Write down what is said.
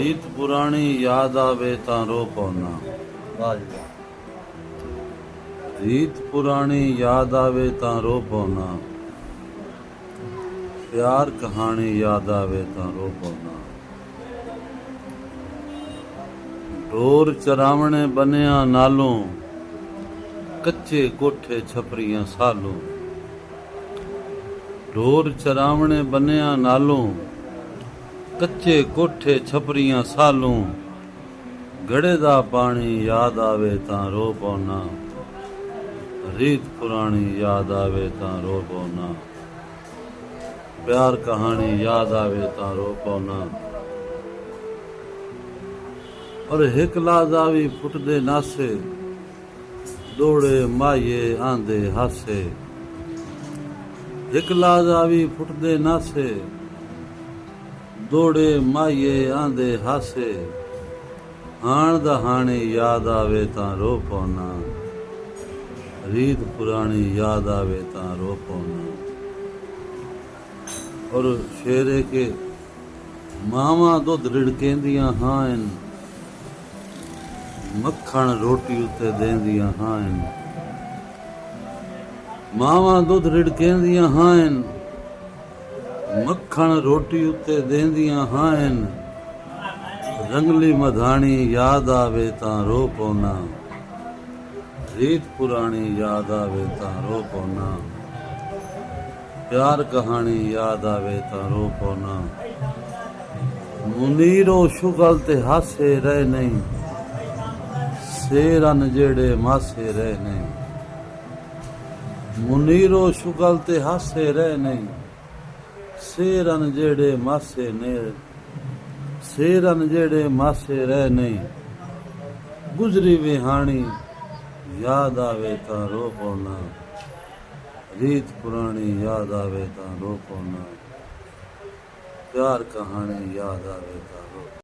ਰੀਤ ਪੁਰਾਣੀ ਯਾਦ ਆਵੇ ਤਾਂ ਰੋ ਪਉਣਾ। ਵਾਹ ਜੀ ਵਾਹ। ਰੀਤ ਪੁਰਾਣੀ ਯਾਦ ਆਵੇ ਤਾਂ ਰੋ ਪਉਣਾ। ਪਿਆਰ ਕਹਾਣੀ ਯਾਦ ਆਵੇ ਤਾਂ ਰੋ ਪਉਣਾ। ਢੋਰ ਚਰਾਵਣੇ ਬਨਿਆ ਨਾਲੋਂ, ਕੱਚੇ ਕੋਠੇ ਛਪਰੀਆਂ ਸਾਲੋਂ। ਢੋਰ ਚਰਾਵਣੇ ਬਨਿਆ ਨਾਲੋਂ, ਕੱਚੇ ਕੋਠੇ ਛਪਰੀਆਂ ਸਾਲੋਂ। ਗੜੇ ਦਾ ਪਾਣੀ ਯਾਦ ਆਵੇ ਤਾਂ ਰੋ ਪਉਣਾ। ਰੀਤ ਪੁਰਾਣੀ ਯਾਦ ਆਵੇ ਤਾਂ ਰੋ ਪਉਣਾ। ਪਿਆਰ ਕਹਾਣੀ ਯਾਦ ਆਵੇ ਤਾਂ ਰੋ ਪਉਣਾ। और हिक लादा भी फुटदे नासे, दौड़े माये आंदे हासे। हिक लादा भी फुटदे नासे, दौड़े माये आंदे हासे। हाण दहानी याद आवे तां रो पौना। रीत पुरानी याद आवे तां रो पौना। और शेरे के मावां दुध रिड़केंदियां हान, मक्खण रोटी उत्ते देंदियां हान। मावां दुध रिड़केंदियां हान, मक्खण रोटी उत्ते देंदियां हान। रंगली मधाणी याद आवे तां रो पौना। रीत पुरानी याद आवे तां रो पौना। प्यार कहानी याद आवे तां रो पौना। मुनीरो शुगल ते हासे रह नहीं, शेरन जेड़े मासे रह नहीं। मुनीरो शुगल ते हासे रह नहीं, शेरन जेड़े मासे ने। शेरन जेड़े मासे रह नहीं। गुजरी विहाणी याद आवे तां रो पौना। रीत पुरानी याद आवे तां रो पौना। प्यार कहानी याद आवे तां रो पौना।